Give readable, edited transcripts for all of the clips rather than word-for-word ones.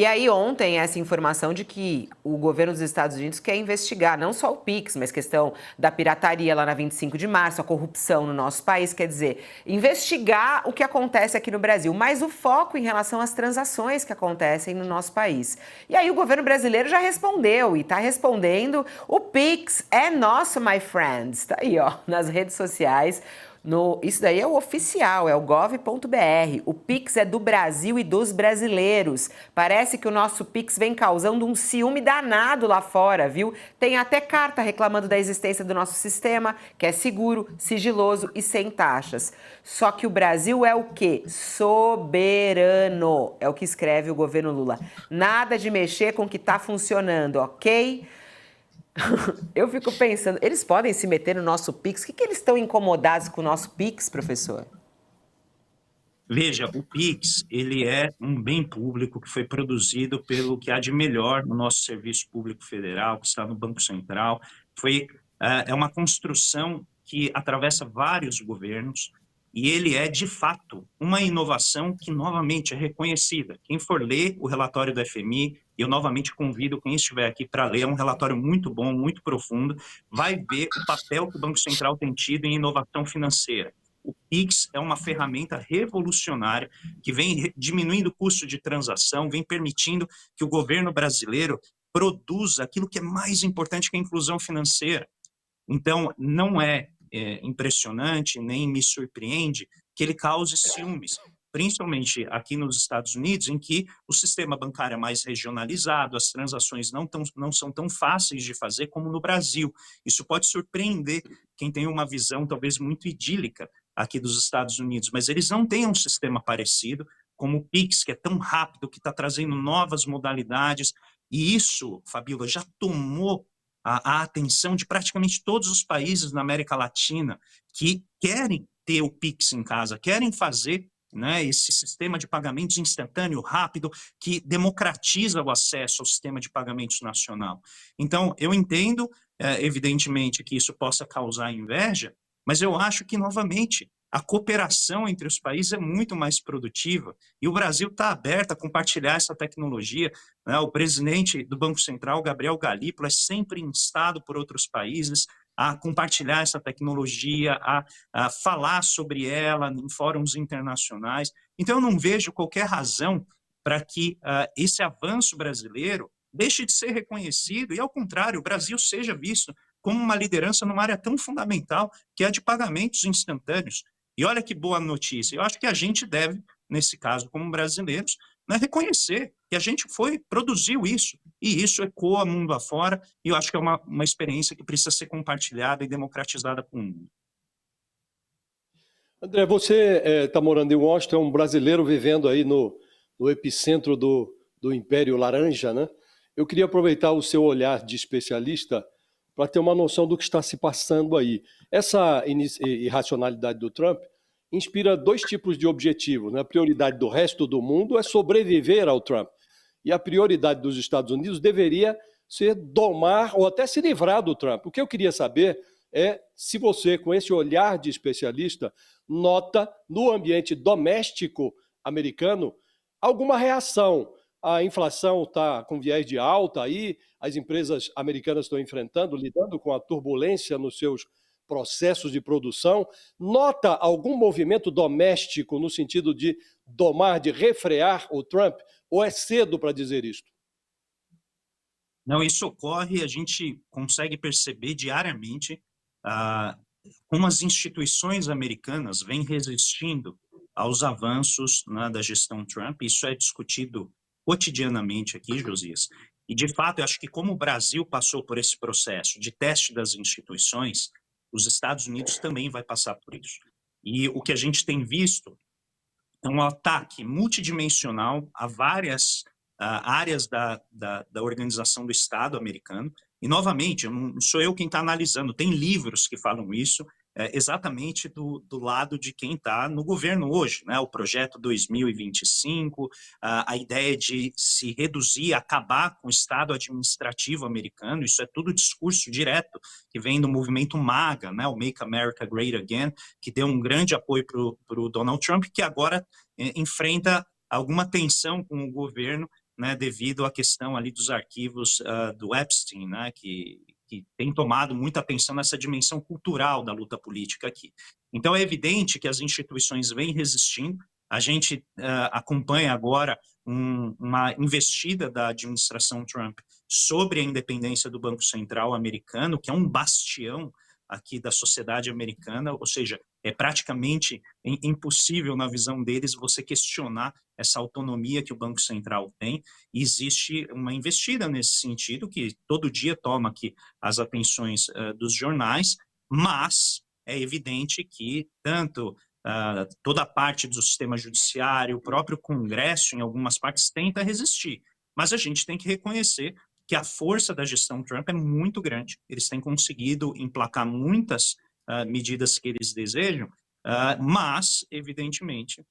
E aí ontem essa informação de que o governo dos Estados Unidos quer investigar não só o Pix, mas questão da pirataria lá na 25 de março, a corrupção no nosso país, quer dizer, investigar o que acontece aqui no Brasil, mas o foco em relação às transações que acontecem no nosso país. E aí o governo brasileiro já respondeu e está respondendo, o Pix é nosso, my friends, tá aí ó, nas redes sociais. Isso daí é o oficial, é o gov.br. O Pix é do Brasil e dos brasileiros. Parece que o nosso Pix vem causando um ciúme danado lá fora, viu? Tem até carta reclamando da existência do nosso sistema, que é seguro, sigiloso e sem taxas. Só que o Brasil é o quê? Soberano. É o que escreve o governo Lula. Nada de mexer com o que está funcionando, ok? Eu fico pensando, eles podem se meter no nosso Pix? O que eles estão incomodados com o nosso Pix, professor? Veja, o Pix, ele é um bem público que foi produzido pelo que há de melhor no nosso Serviço Público Federal, que está no Banco Central. É uma construção que atravessa vários governos e ele é, de fato, uma inovação que, novamente, é reconhecida. Quem for ler o relatório do FMI, eu novamente convido quem estiver aqui para ler, é um relatório muito bom, muito profundo, vai ver o papel que o Banco Central tem tido em inovação financeira. O Pix é uma ferramenta revolucionária que vem diminuindo o custo de transação, vem permitindo que o governo brasileiro produza aquilo que é mais importante, que é a inclusão financeira. Então, não é impressionante, nem me surpreende que ele cause ciúmes, principalmente aqui nos Estados Unidos, em que o sistema bancário é mais regionalizado, as transações não são tão fáceis de fazer como no Brasil. Isso pode surpreender quem tem uma visão talvez muito idílica aqui dos Estados Unidos, mas eles não têm um sistema parecido, como o Pix, que é tão rápido, que está trazendo novas modalidades, e isso, Fabíola, já tomou a atenção de praticamente todos os países na América Latina que querem ter o Pix em casa, querem fazer, né, esse sistema de pagamentos instantâneo, rápido, que democratiza o acesso ao sistema de pagamentos nacional. Então, eu entendo, evidentemente, que isso possa causar inveja, mas eu acho que, novamente, a cooperação entre os países é muito mais produtiva e o Brasil está aberto a compartilhar essa tecnologia, né? O presidente do Banco Central, Gabriel Galípolo, é sempre instado por outros países a compartilhar essa tecnologia, a falar sobre ela em fóruns internacionais. Então, eu não vejo qualquer razão para que esse avanço brasileiro deixe de ser reconhecido e, ao contrário, o Brasil seja visto como uma liderança numa área tão fundamental que é a de pagamentos instantâneos. E olha que boa notícia, eu acho que a gente deve, nesse caso, como brasileiros, né, reconhecer que a gente produziu isso, e isso ecoa mundo afora, e eu acho que é uma experiência que precisa ser compartilhada e democratizada com o mundo. André, você está morando em Washington, é um brasileiro vivendo aí no epicentro do Império Laranja, né? Eu queria aproveitar o seu olhar de especialista para ter uma noção do que está se passando aí. Essa irracionalidade do Trump inspira dois tipos de objetivos, né? A prioridade do resto do mundo é sobreviver ao Trump. E a prioridade dos Estados Unidos deveria ser domar ou até se livrar do Trump. O que eu queria saber é se você, com esse olhar de especialista, nota no ambiente doméstico americano alguma reação. A inflação está com viés de alta aí, as empresas americanas estão lidando com a turbulência nos seus processos de produção. Nota algum movimento doméstico no sentido de domar, de refrear o Trump? Ou é cedo para dizer isto? Não, isso ocorre, a gente consegue perceber diariamente como as instituições americanas vêm resistindo aos avanços, né, da gestão Trump. Isso é discutido cotidianamente aqui, Josias. E, de fato, eu acho que como o Brasil passou por esse processo de teste das instituições, os Estados Unidos também vai passar por isso. E o que a gente tem visto é um ataque multidimensional a várias áreas da organização do Estado americano. E, novamente, não sou eu quem está analisando, tem livros que falam isso, exatamente do lado de quem está no governo hoje, né? O projeto 2025, a ideia de se reduzir, acabar com o Estado administrativo americano, isso é tudo discurso direto que vem do movimento MAGA, né? O Make America Great Again, que deu um grande apoio para o Donald Trump, que agora enfrenta alguma tensão com o governo né, devido à questão ali dos arquivos do Epstein, né, que tem tomado muita atenção nessa dimensão cultural da luta política aqui. Então, é evidente que as instituições vêm resistindo. A gente acompanha agora uma investida da administração Trump sobre a independência do Banco Central americano, que é um bastião aqui da sociedade americana, ou seja, é praticamente impossível, na visão deles, você questionar essa autonomia que o Banco Central tem. E existe uma investida nesse sentido, que todo dia toma aqui as atenções dos jornais, mas é evidente que tanto toda a parte do sistema judiciário, o próprio Congresso, em algumas partes, tenta resistir. Mas a gente tem que reconhecer que a força da gestão Trump é muito grande. Eles têm conseguido emplacar muitas medidas que eles desejam, mas, evidentemente,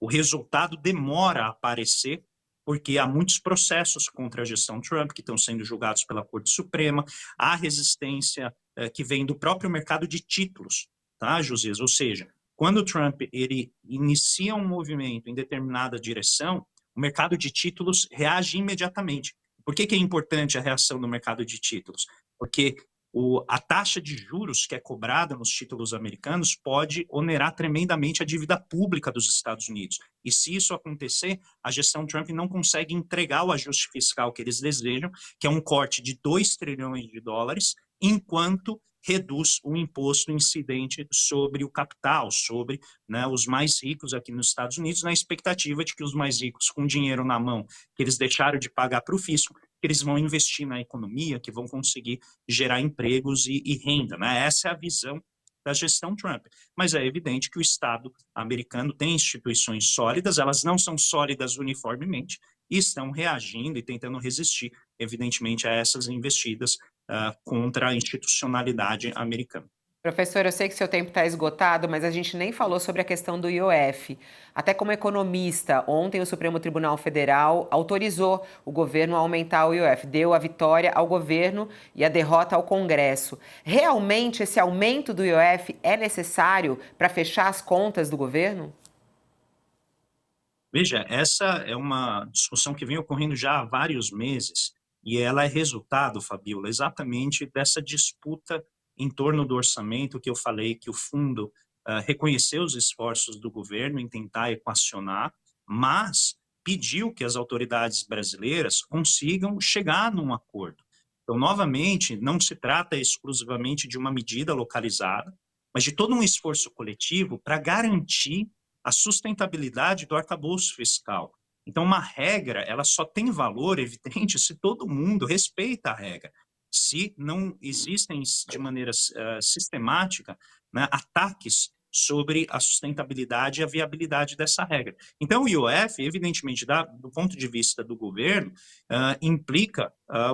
o resultado demora a aparecer, porque há muitos processos contra a gestão Trump que estão sendo julgados pela Corte Suprema, há resistência que vem do próprio mercado de títulos, tá, Josias? Ou seja, quando o Trump ele inicia um movimento em determinada direção, o mercado de títulos reage imediatamente. Por que é importante a reação do mercado de títulos? Porque a taxa de juros que é cobrada nos títulos americanos pode onerar tremendamente a dívida pública dos Estados Unidos. E se isso acontecer, a gestão Trump não consegue entregar o ajuste fiscal que eles desejam, que é um corte de 2 trilhões de dólares, enquanto reduz o imposto incidente sobre o capital, sobre, né, os mais ricos aqui nos Estados Unidos, na expectativa de que os mais ricos, com dinheiro na mão, que eles deixaram de pagar para o fisco, que eles vão investir na economia, que vão conseguir gerar empregos e renda, né? Essa é a visão da gestão Trump. Mas é evidente que o Estado americano tem instituições sólidas, elas não são sólidas uniformemente, e estão reagindo e tentando resistir, evidentemente, a essas investidas contra a institucionalidade americana. Professor, eu sei que seu tempo está esgotado, mas a gente nem falou sobre a questão do IOF. Até como economista, ontem o Supremo Tribunal Federal autorizou o governo a aumentar o IOF, deu a vitória ao governo e a derrota ao Congresso. Realmente esse aumento do IOF é necessário para fechar as contas do governo? Veja, essa é uma discussão que vem ocorrendo já há vários meses e ela é resultado, Fabiola, exatamente dessa disputa em torno do orçamento que eu falei que o fundo reconheceu os esforços do governo em tentar equacionar, mas pediu que as autoridades brasileiras consigam chegar num acordo. Então, novamente, não se trata exclusivamente de uma medida localizada, mas de todo um esforço coletivo para garantir a sustentabilidade do arcabouço fiscal. Então, uma regra, ela só tem valor, evidente, se todo mundo respeita a regra. Se não existem, de maneira sistemática, né, ataques sobre a sustentabilidade e a viabilidade dessa regra. Então, o IOF, evidentemente, do ponto de vista do governo, implica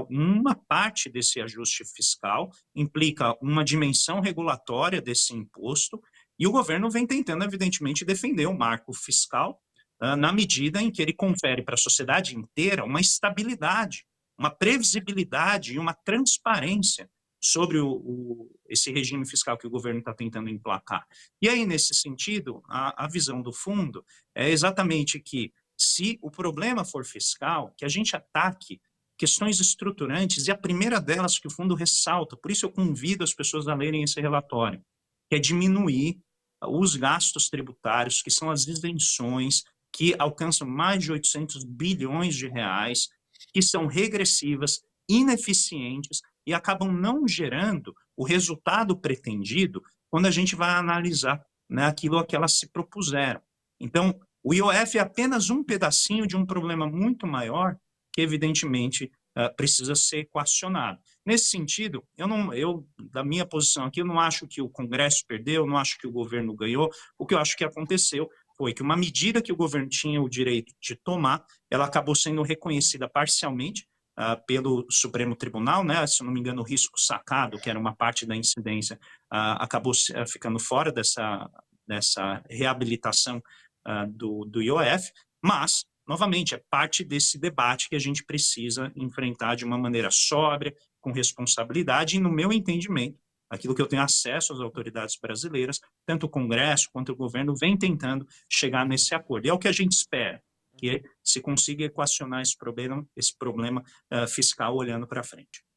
uma parte desse ajuste fiscal, implica uma dimensão regulatória desse imposto, e o governo vem tentando, evidentemente, defender o marco fiscal na medida em que ele confere para a sociedade inteira uma estabilidade, uma previsibilidade e uma transparência sobre esse regime fiscal que o governo está tentando emplacar. E aí, nesse sentido, a visão do fundo é exatamente que, se o problema for fiscal, que a gente ataque questões estruturantes, e a primeira delas que o fundo ressalta, por isso eu convido as pessoas a lerem esse relatório, que é diminuir os gastos tributários, que são as isenções, que alcançam mais de 800 bilhões de reais, que são regressivas, ineficientes e acabam não gerando o resultado pretendido quando a gente vai analisar, né, aquilo a que elas se propuseram. Então, o IOF é apenas um pedacinho de um problema muito maior que, evidentemente, precisa ser equacionado. Nesse sentido, da minha posição aqui, eu não acho que o Congresso perdeu, não acho que o governo ganhou. O que eu acho que aconteceu foi que uma medida que o governo tinha o direito de tomar, ela acabou sendo reconhecida parcialmente pelo Supremo Tribunal, né? Se eu não me engano, o risco sacado, que era uma parte da incidência, acabou ficando fora dessa reabilitação do IOF, mas, novamente, é parte desse debate que a gente precisa enfrentar de uma maneira sóbria, com responsabilidade, e, no meu entendimento, aquilo que eu tenho acesso às autoridades brasileiras, tanto o Congresso quanto o governo vem tentando chegar nesse acordo. E é o que a gente espera, que se consiga equacionar esse problema fiscal olhando para frente.